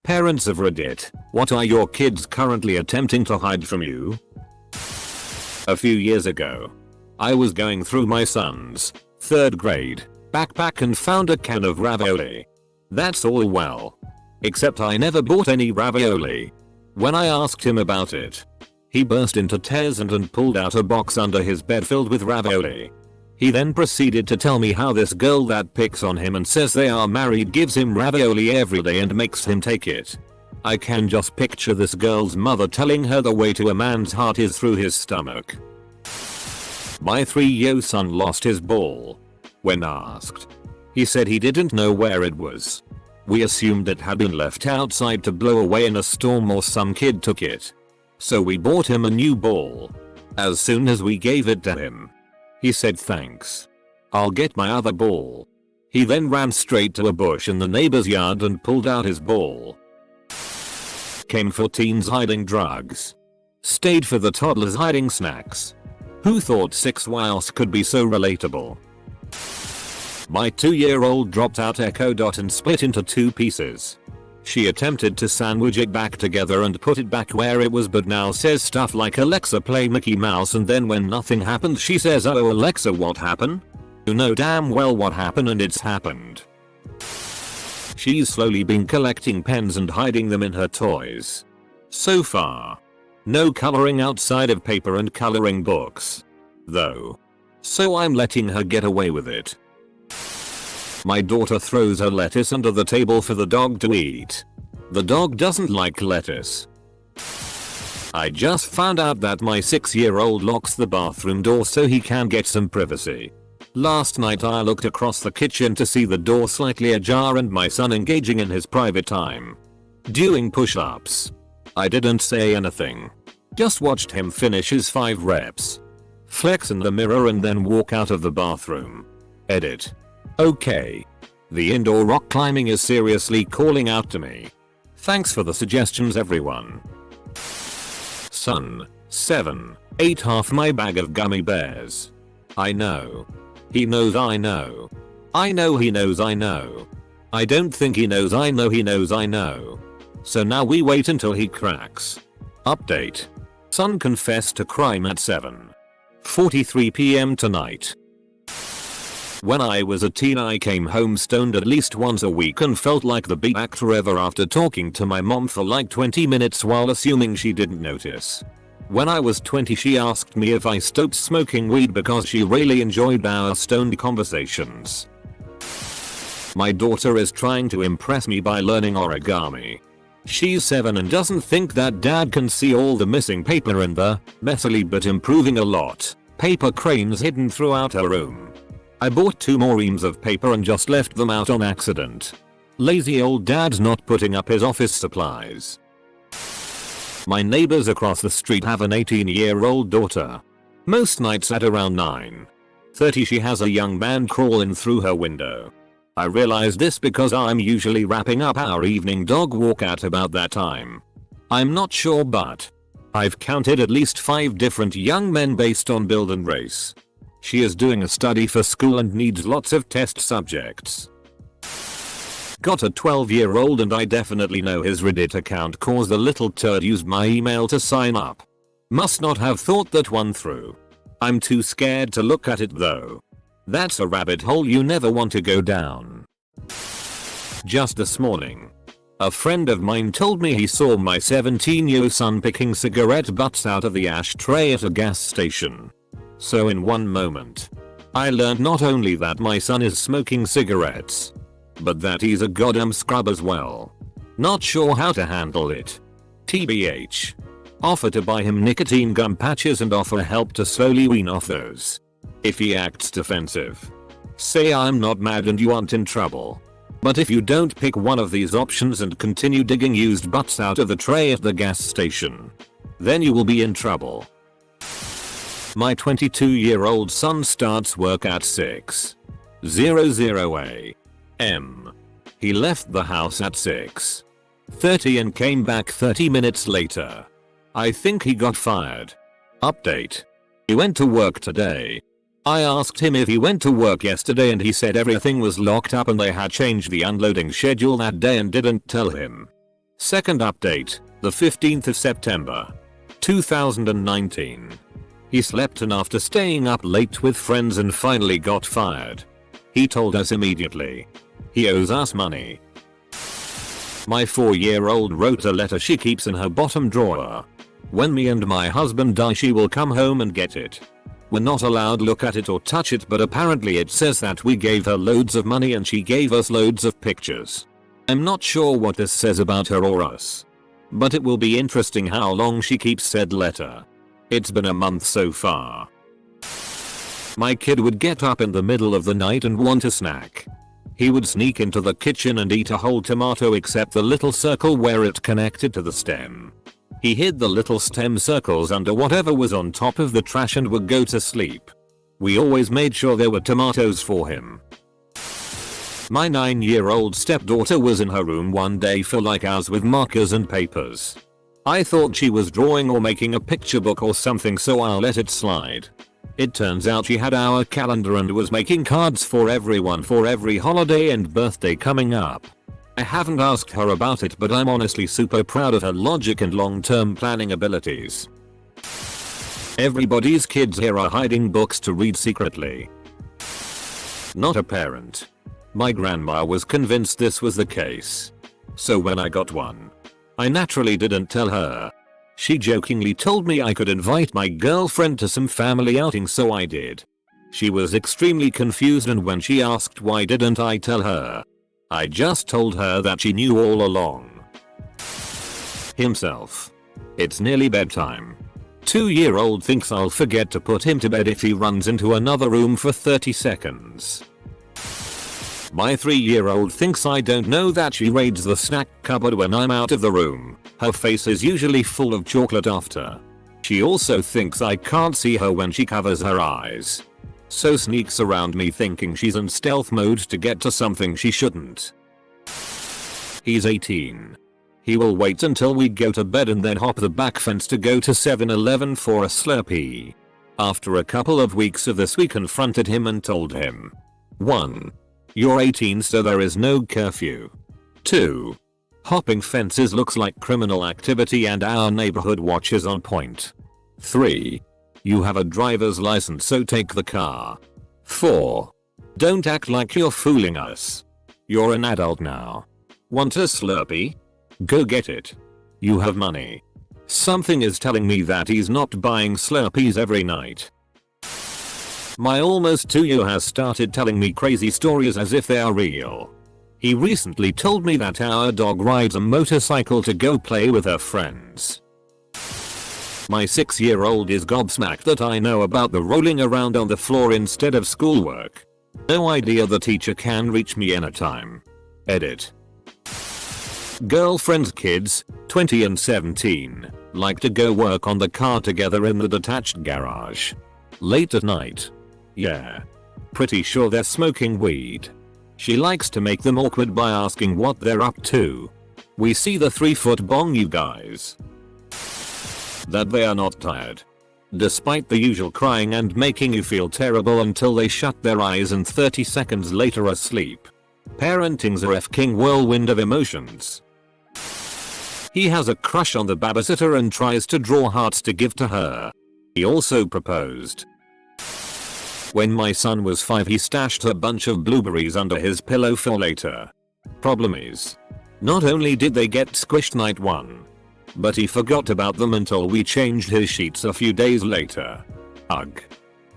Parents of Reddit, what are your kids currently attempting to hide from you? A few years ago, I was going through my son's 3rd grade backpack and found a can of ravioli. That's all well. Except I never bought any ravioli. When I asked him about it, he burst into tears and pulled out a box under his bed filled with ravioli. He then proceeded to tell me how this girl that picks on him and says they are married gives him ravioli every day and makes him take it. I can just picture this girl's mother telling her the way to a man's heart is through his stomach. My 3-year-old son lost his ball. When asked, he said he didn't know where it was. We assumed it had been left outside to blow away in a storm or some kid took it. So we bought him a new ball. As soon as we gave it to him, he said thanks. I'll get my other ball. He then ran straight to a bush in the neighbor's yard and pulled out his ball. Came for teens hiding drugs. Stayed for the toddlers hiding snacks. Who thought 6 wiles could be so relatable? My 2-year-old dropped out Echo Dot and split into 2 pieces. She attempted to sandwich it back together and put it back where it was but now says stuff like Alexa play Mickey Mouse and then when nothing happens she says oh Alexa what happened? You know damn well what happened and it's happened. She's slowly been collecting pens and hiding them in her toys. So far, no coloring outside of paper and coloring books. Though. So I'm letting her get away with it. My daughter throws her lettuce under the table for the dog to eat. The dog doesn't like lettuce. I just found out that my 6-year-old locks the bathroom door so he can get some privacy. Last night I looked across the kitchen to see the door slightly ajar and my son engaging in his private time. Doing push-ups. I didn't say anything. Just watched him finish his 5 reps. Flex in the mirror and then walk out of the bathroom. Edit. Okay. The indoor rock climbing is seriously calling out to me. Thanks for the suggestions everyone. Son, 7, ate half my bag of gummy bears. I know. He knows I know. I know he knows I know. I don't think he knows I know he knows I know. So now we wait until he cracks. Update. Son confessed to crime at 7:43 p.m. tonight. When I was a teen I came home stoned at least once a week and felt like the best actor ever after talking to my mom for like 20 minutes while assuming she didn't notice. When I was 20 she asked me if I stopped smoking weed because she really enjoyed our stoned conversations. My daughter is trying to impress me by learning origami. She's 7 and doesn't think that dad can see all the missing paper in the, messily but improving a lot, paper cranes hidden throughout her room. I bought 2 more reams of paper and just left them out on accident. Lazy old dad's not putting up his office supplies. My neighbors across the street have an 18-year-old daughter. Most nights at around 9:30 she has a young man crawl in through her window. I realize this because I'm usually wrapping up our evening dog walk at about that time. I'm not sure but I've counted at least 5 different young men based on build and race. She is doing a study for school and needs lots of test subjects. Got a 12-year-old and I definitely know his Reddit account cause the little turd used my email to sign up. Must not have thought that one through. I'm too scared to look at it though. That's a rabbit hole you never want to go down. Just this morning, a friend of mine told me he saw my 17-year-old son picking cigarette butts out of the ashtray at a gas station. So in one moment, I learned not only that my son is smoking cigarettes, but that he's a goddamn scrub as well. Not sure how to handle it. TBH. Offer to buy him nicotine gum patches and offer help to slowly wean off those. If he acts defensive, say I'm not mad and you aren't in trouble. But if you don't pick one of these options and continue digging used butts out of the tray at the gas station, then you will be in trouble. My 22-year-old son starts work at 6:00 a.m. He left the house at 6:30 and came back 30 minutes later. I think he got fired. Update. He went to work today. I asked him if he went to work yesterday and he said everything was locked up and they had changed the unloading schedule that day and didn't tell him. Second update, the 15th of September, 2019. He slept in after staying up late with friends and finally got fired. He told us immediately. He owes us money. My 4-year-old wrote a letter she keeps in her bottom drawer. When me and my husband die, she will come home and get it. We're not allowed look at it or touch it, but apparently it says that we gave her loads of money and she gave us loads of pictures. I'm not sure what this says about her or us, but it will be interesting how long she keeps said letter. It's been a month so far. My kid would get up in the middle of the night and want a snack. He would sneak into the kitchen and eat a whole tomato except the little circle where it connected to the stem. He hid the little stem circles under whatever was on top of the trash and would go to sleep. We always made sure there were tomatoes for him. My 9-year-old stepdaughter was in her room one day for like hours with markers and papers. I thought she was drawing or making a picture book or something, so I let it slide. It turns out she had our calendar and was making cards for everyone for every holiday and birthday coming up. I haven't asked her about it, but I'm honestly super proud of her logic and long-term planning abilities. Everybody's kids here are hiding books to read secretly. Not a parent. My grandma was convinced this was the case. So when I got one, I naturally didn't tell her. She jokingly told me I could invite my girlfriend to some family outing, so I did. She was extremely confused, and when she asked why didn't I tell her, I just told her that she knew all along. Himself. It's nearly bedtime. 2-year-old thinks I'll forget to put him to bed if he runs into another room for 30 seconds. My 3-year-old thinks I don't know that she raids the snack cupboard when I'm out of the room. Her face is usually full of chocolate after. She also thinks I can't see her when she covers her eyes, so sneaks around me thinking she's in stealth mode to get to something she shouldn't. He's 18. He will wait until we go to bed and then hop the back fence to go to 7-Eleven for a Slurpee. After a couple of weeks of this, we confronted him and told him, 1. You're 18, so there is no curfew. 2. Hopping fences looks like criminal activity and our neighborhood watch is on point. 3. You have a driver's license, so take the car. 4. Don't act like you're fooling us. You're an adult now. Want a Slurpee? Go get it. You have money. Something is telling me that he's not buying Slurpees every night. My almost 2-year has started telling me crazy stories as if they are real. He recently told me that our dog rides a motorcycle to go play with her friends. My 6-year-old is gobsmacked that I know about the rolling around on the floor instead of schoolwork. No idea the teacher can reach me anytime. Edit. Girlfriend's kids, 20 and 17, like to go work on the car together in the detached garage. Late at night. Yeah. Pretty sure they're smoking weed. She likes to make them awkward by asking what they're up to. We see the 3-foot bong, you guys. That they are not tired. Despite the usual crying and making you feel terrible until they shut their eyes and 30 seconds later are asleep. Parenting's a f-king whirlwind of emotions. He has a crush on the babysitter and tries to draw hearts to give to her. He also proposed. When my son was 5, he stashed a bunch of blueberries under his pillow for later. Problem is, not only did they get squished night 1, but he forgot about them until we changed his sheets a few days later. Ugh.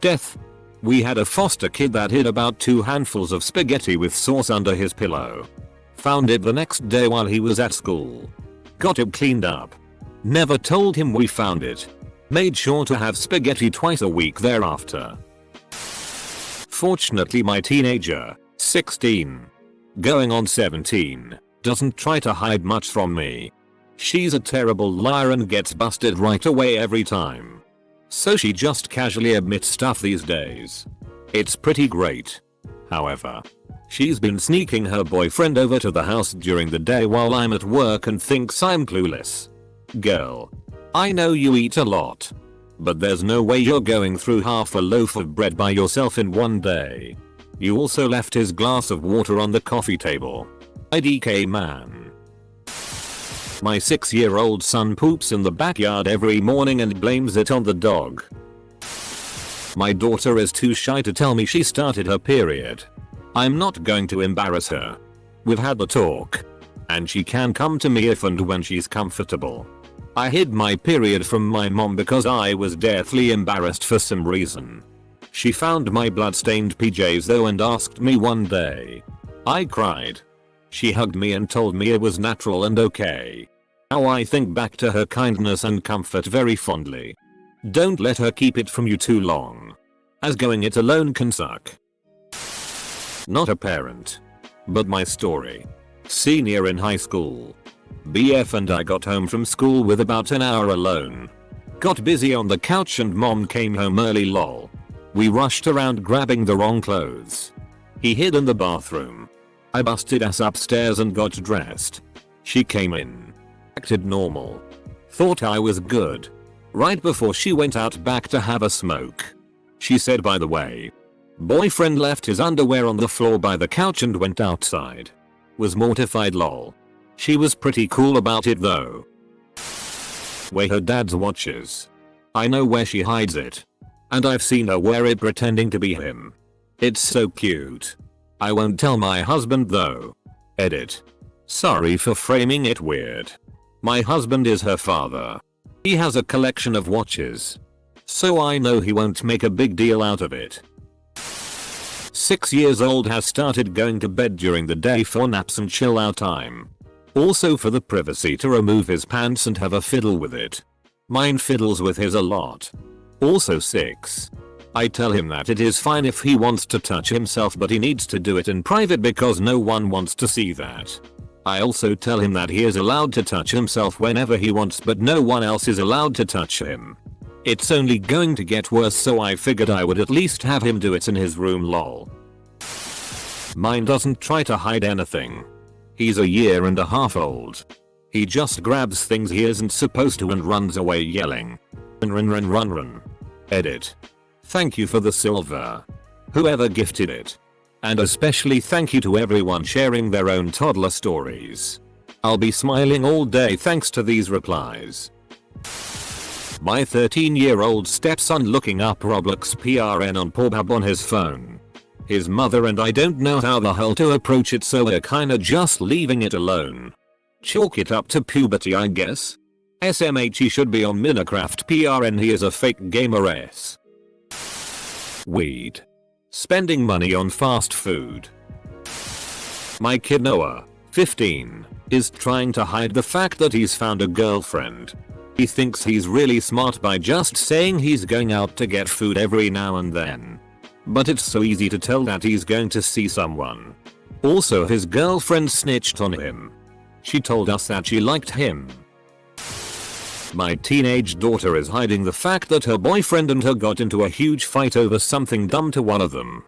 Death. We had a foster kid that hid about 2 handfuls of spaghetti with sauce under his pillow. Found it the next day while he was at school. Got it cleaned up. Never told him we found it. Made sure to have spaghetti twice a week thereafter. Fortunately, my teenager, 16, going on 17, doesn't try to hide much from me. She's a terrible liar and gets busted right away every time. So she just casually admits stuff these days. It's pretty great. However, she's been sneaking her boyfriend over to the house during the day while I'm at work and thinks I'm clueless. Girl, I know you eat a lot, but there's no way you're going through half a loaf of bread by yourself in one day. You also left his glass of water on the coffee table. IDK man. My 6-year-old son poops in the backyard every morning and blames it on the dog. My daughter is too shy to tell me she started her period. I'm not going to embarrass her. We've had the talk. And she can come to me if and when she's comfortable. I hid my period from my mom because I was deathly embarrassed for some reason. She found my blood-stained PJs though and asked me one day. I cried. She hugged me and told me it was natural and okay. Now I think back to her kindness and comfort very fondly. Don't let her keep it from you too long, as going it alone can suck. Not a parent, but my story. Senior in high school. BF and I got home from school with about an hour alone. Got busy on the couch and mom came home early lol. We rushed around grabbing the wrong clothes. He hid in the bathroom. I busted ass upstairs and got dressed. She came in. Acted normal. Thought I was good. Right before she went out back to have a smoke. She said, by the way, boyfriend left his underwear on the floor by the couch and went outside. Was mortified lol. She was pretty cool about it though. Where her dad's watches. I know where she hides it. And I've seen her wear it pretending to be him. It's so cute. I won't tell my husband though. Edit. Sorry for framing it weird. My husband is her father. He has a collection of watches. So I know he won't make a big deal out of it. 6 years old has started going to bed during the day for naps and chill out time. Also for the privacy to remove his pants and have a fiddle with it. Mine fiddles with his a lot. Also 6. I tell him that it is fine if he wants to touch himself but he needs to do it in private because no one wants to see that. I also tell him that he is allowed to touch himself whenever he wants but no one else is allowed to touch him. It's only going to get worse so I figured I would at least have him do it in his room lol. Mine doesn't try to hide anything. He's 1.5 years old. He just grabs things he isn't supposed to and runs away yelling. Run. Edit. Thank you for the silver. Whoever gifted it. And especially thank you to everyone sharing their own toddler stories. I'll be smiling all day thanks to these replies. My 13-year-old stepson looking up Roblox PRN on Pornhub on his phone. His mother and I don't know how the hell to approach it so we're kinda just leaving it alone. Chalk it up to puberty I guess. SMH he should be on Minecraft PRN he is a fake gamer s. Weed. Spending money on fast food. My kid Noah, 15, is trying to hide the fact that he's found a girlfriend. He thinks he's really smart by just saying he's going out to get food every now and then. But it's so easy to tell that he's going to see someone. Also his girlfriend snitched on him. She told us that she liked him. My teenage daughter is hiding the fact that her boyfriend and her got into a huge fight over something dumb to one of them,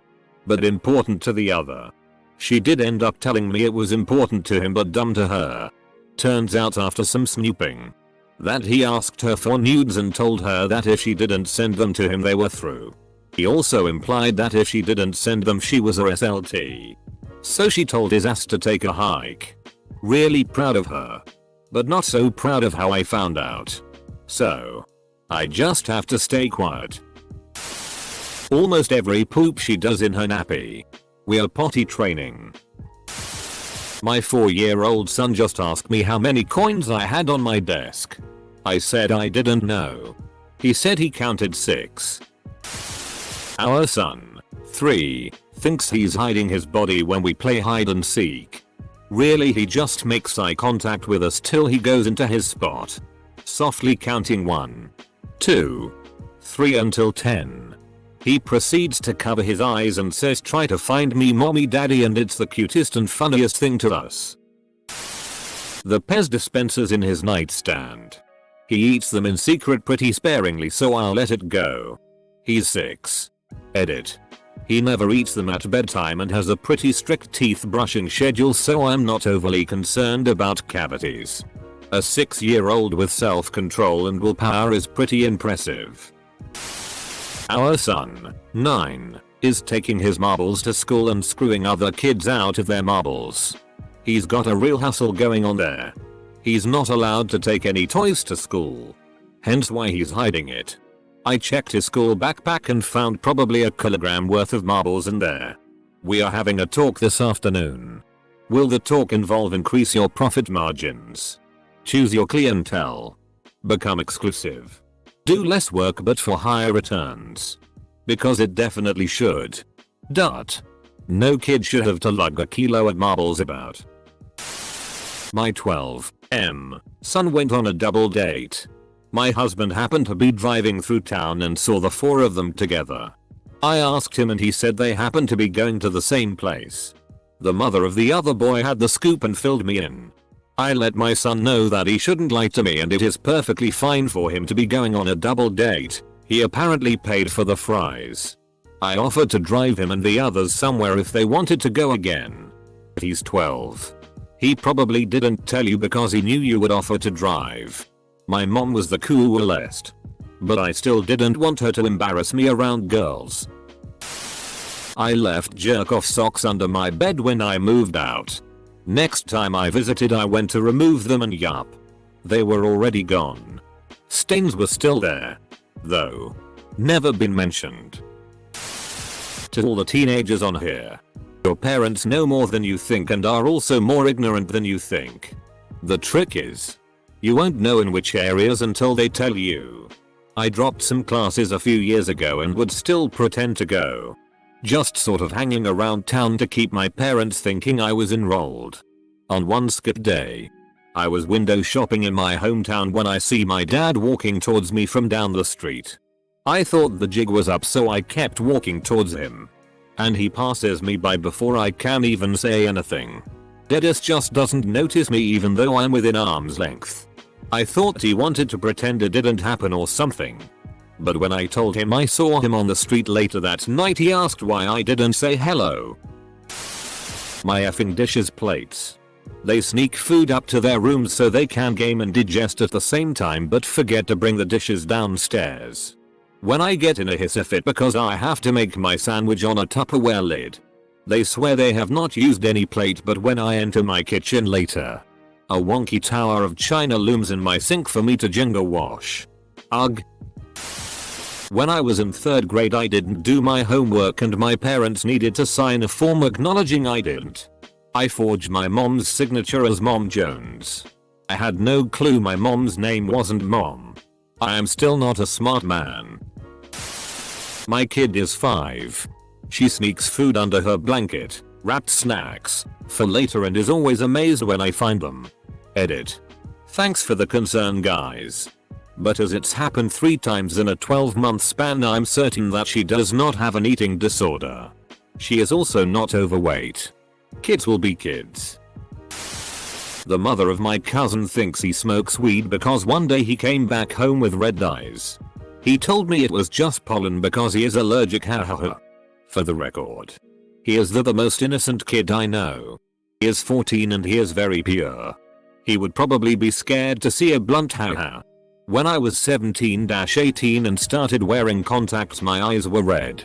but important to the other. She did end up telling me it was important to him but dumb to her. Turns out after some snooping, that he asked her for nudes and told her that if she didn't send them to him they were through. He also implied that if she didn't send them she was a SLT. So she told his ass to take a hike. Really proud of her. But not so proud of how I found out. So, I just have to stay quiet. Almost every poop she does in her nappy. We are potty training. My 4-year-old son just asked me how many coins I had on my desk. I said I didn't know. He said he counted 6. Our son, 3, thinks he's hiding his body when we play hide and seek. Really he just makes eye contact with us till he goes into his spot. Softly counting 1, 2, 3 until 10. He proceeds to cover his eyes and says try to find me mommy daddy and it's the cutest and funniest thing to us. The Pez dispensers in his nightstand. He eats them in secret pretty sparingly so I'll let it go. He's 6. Edit. He never eats them at bedtime and has a pretty strict teeth brushing schedule so I'm not overly concerned about cavities. A 6-year-old with self-control and willpower is pretty impressive. Our son, 9, is taking his marbles to school and screwing other kids out of their marbles. He's got a real hustle going on there. He's not allowed to take any toys to school. Hence why he's hiding it. I checked his school backpack and found probably a kilogram worth of marbles in there. We are having a talk this afternoon. Will the talk involve increase your profit margins? Choose your clientele. Become exclusive. Do less work but for higher returns. Because it definitely should. No kid should have to lug a kilo of marbles about. My 12M son went on a double date. My husband happened to be driving through town and saw the four of them together. I asked him and he said they happened to be going to the same place. The mother of the other boy had the scoop and filled me in. I let my son know that he shouldn't lie to me and it is perfectly fine for him to be going on a double date. He apparently paid for the fries. I offered to drive him and the others somewhere if they wanted to go again. He's 12. He probably didn't tell you because he knew you would offer to drive. My mom was the coolest. But I still didn't want her to embarrass me around girls. I left jerk-off socks under my bed when I moved out. Next time I visited I went to remove them and yup. They were already gone. Stains were still there. Though. Never been mentioned. To all the teenagers on here. Your parents know more than you think and are also more ignorant than you think. The trick is, you won't know in which areas until they tell you. I dropped some classes a few years ago and would still pretend to go. Just sort of hanging around town to keep my parents thinking I was enrolled. On one skip day, I was window shopping in my hometown when I see my dad walking towards me from down the street. I thought the jig was up so I kept walking towards him. And he passes me by before I can even say anything. Deadass just doesn't notice me even though I'm within arm's length. I thought he wanted to pretend it didn't happen or something. But when I told him I saw him on the street later that night he asked why I didn't say hello. My effing dishes plates. They sneak food up to their rooms so they can game and digest at the same time but forget to bring the dishes downstairs. When I get in a hissy fit because I have to make my sandwich on a Tupperware lid. They swear they have not used any plate but when I enter my kitchen later, a wonky tower of china looms in my sink for me to ginger wash. Ugh. When I was in 3rd grade I didn't do my homework and my parents needed to sign a form acknowledging I didn't. I forged my mom's signature as Mom Jones. I had no clue my mom's name wasn't Mom. I am still not a smart man. My kid is 5. She sneaks food under her blanket, wrapped snacks, for later and is always amazed when I find them. Edit. Thanks for the concern guys. But as it's happened 3 times in a 12-month span I'm certain that she does not have an eating disorder. She is also not overweight. Kids will be kids. The mother of my cousin thinks he smokes weed because one day he came back home with red eyes. He told me it was just pollen because he is allergic, hahaha. For the record, he is the most innocent kid I know. He is 14 and he is very pure. He would probably be scared to see a blunt, haha. When I was 17-18 and started wearing contacts my eyes were red.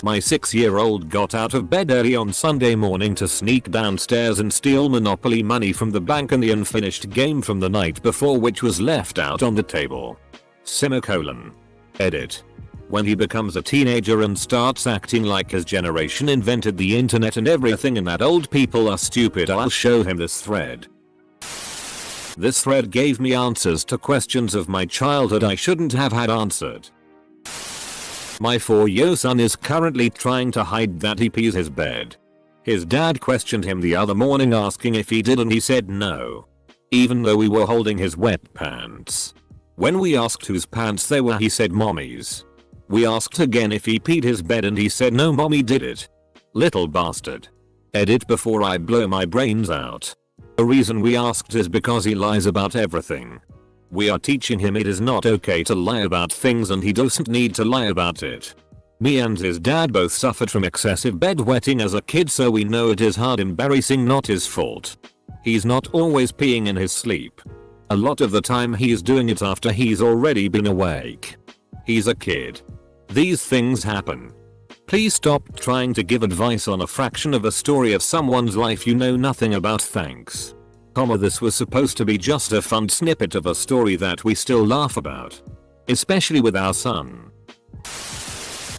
My 6-year-old got out of bed early on Sunday morning to sneak downstairs and steal Monopoly money from the bank and the unfinished game from the night before which was left out on the table. Semicolon. Edit. When he becomes a teenager and starts acting like his generation invented the internet and everything and that old people are stupid, I'll show him this thread. This thread gave me answers to questions of my childhood I shouldn't have had answered. My 4-year son is currently trying to hide that he pees his bed. His dad questioned him the other morning asking if he did and he said no. Even though we were holding his wet pants. When we asked whose pants they were he said mommy's. We asked again if he peed his bed and he said no, mommy did it. Little bastard. Edit before I blow my brains out. The reason we asked is because he lies about everything. We are teaching him it is not okay to lie about things and he doesn't need to lie about it. Me and his dad both suffered from excessive bedwetting as a kid so we know it is hard embarrassing, not his fault. He's not always peeing in his sleep. A lot of the time he's doing it after he's already been awake. He's a kid. These things happen. Please stop trying to give advice on a fraction of a story of someone's life you know nothing about, thanks. This was supposed to be just a fun snippet of a story that we still laugh about. Especially with our son.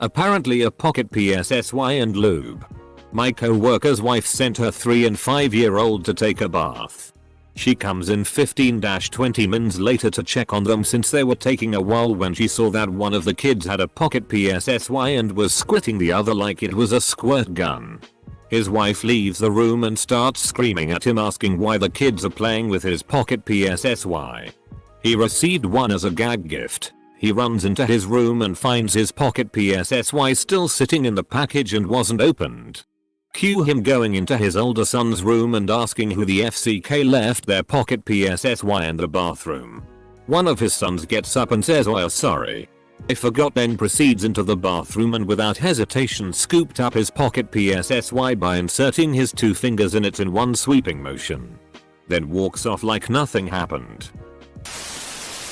Apparently a pocket PSSY and lube. My co-worker's wife sent her 3 and 5-year-old to take a bath. She comes in 15-20 minutes later to check on them since they were taking a while when she saw that one of the kids had a pocket PSSY and was squirting the other like it was a squirt gun. His wife leaves the room and starts screaming at him asking why the kids are playing with his pocket PSSY. He received one as a gag gift. He runs into his room and finds his pocket PSSY still sitting in the package and wasn't opened. Cue him going into his older son's room and asking who the FCK left their pocket PSSY in the bathroom. One of his sons gets up and says, "Oh, sorry, I forgot," then proceeds into the bathroom and without hesitation scooped up his pocket PSSY by inserting his 2 fingers in it in one sweeping motion. Then walks off like nothing happened.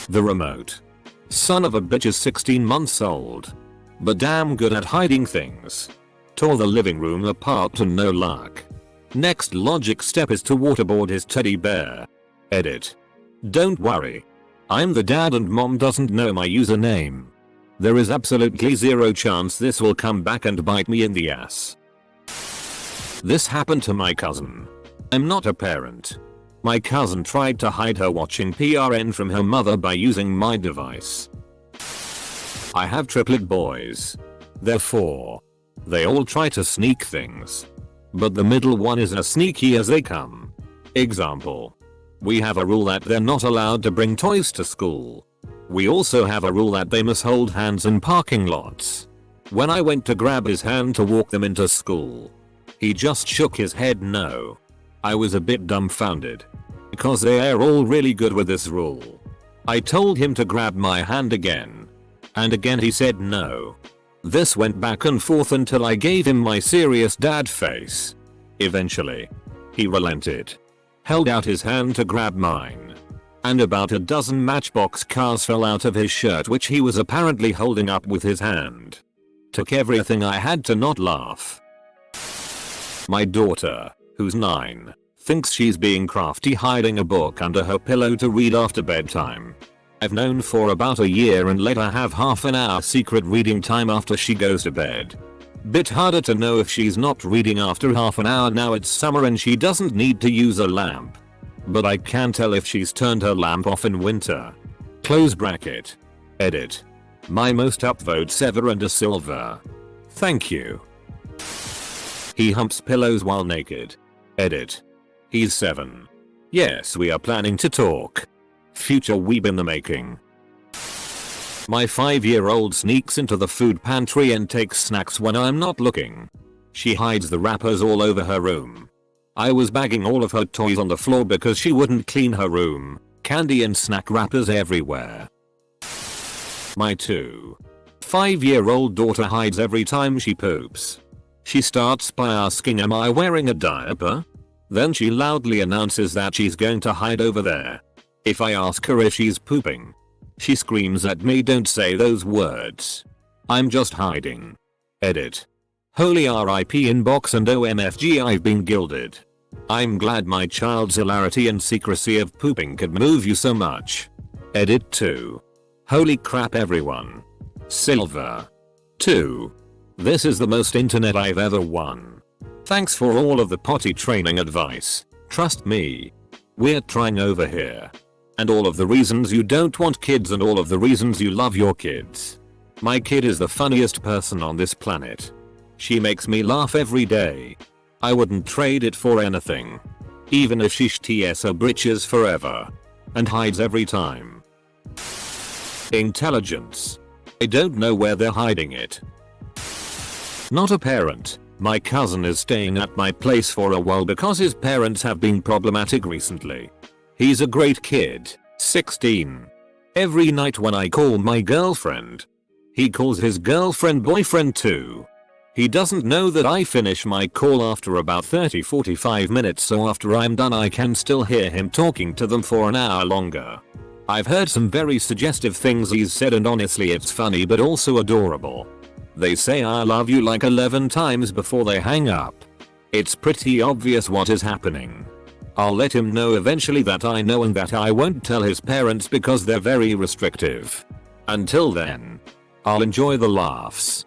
The remote. Son of a bitch is 16 months old. But damn good at hiding things. Tore the living room apart and no luck. Next logic step is to waterboard his teddy bear. Edit. Don't worry. I'm the dad and mom doesn't know my username. There is absolutely zero chance this will come back and bite me in the ass. This happened to my cousin. I'm not a parent. My cousin tried to hide her watching PRN from her mother by using my device. I have triplet boys. They're 4. They all try to sneak things. But the middle one is as sneaky as they come. Example. We have a rule that they're not allowed to bring toys to school. We also have a rule that they must hold hands in parking lots. When I went to grab his hand to walk them into school, he just shook his head no. I was a bit dumbfounded. Because they are all really good with this rule. I told him to grab my hand again. And again he said no. This went back and forth until I gave him my serious dad face. Eventually, he relented. Held out his hand to grab mine. And about a dozen Matchbox cars fell out of his shirt which he was apparently holding up with his hand. Took everything I had to not laugh. My daughter, who's 9, thinks she's being crafty hiding a book under her pillow to read after bedtime. I've known for about a year and let her have half an hour secret reading time after she goes to bed. Bit harder to know if she's not reading after half an hour now it's summer and she doesn't need to use a lamp. But I can tell if she's turned her lamp off in winter. Close bracket. Edit. My most upvotes ever and a silver. Thank you. He humps pillows while naked. Edit. He's 7. Yes, we are planning to talk. Future weeb in the making. My 5-year-old sneaks into the food pantry and takes snacks when I'm not looking. She hides the wrappers all over her room. I was bagging all of her toys on the floor because she wouldn't clean her room. Candy and snack wrappers everywhere. My 5-year-old daughter hides every time she poops. She starts by asking, "Am I wearing a diaper?" Then she loudly announces that she's going to hide over there. If I ask her if she's pooping, she screams at me, "Don't say those words. I'm just hiding." Edit. Holy RIP inbox and OMFG I've been gilded. I'm glad my child's hilarity and secrecy of pooping could move you so much. Edit 2. Holy crap everyone. Silver. 2. This is the most internet I've ever won. Thanks for all of the potty training advice. Trust me. We're trying over here. And all of the reasons you don't want kids and all of the reasons you love your kids. My kid is the funniest person on this planet. She makes me laugh every day. I wouldn't trade it for anything. Even if she shts her britches forever. And hides every time. Intelligence. I don't know where they're hiding it. Not a parent. My cousin is staying at my place for a while because his parents have been problematic recently. He's a great kid, 16. Every night when I call my girlfriend, he calls his girlfriend boyfriend too. He doesn't know that I finish my call after about 30-45 minutes, so after I'm done I can still hear him talking to them for an hour longer. I've heard some very suggestive things he's said and honestly it's funny but also adorable. They say "I love you" like 11 times before they hang up. It's pretty obvious what is happening. I'll let him know eventually that I know and that I won't tell his parents because they're very restrictive. Until then, I'll enjoy the laughs.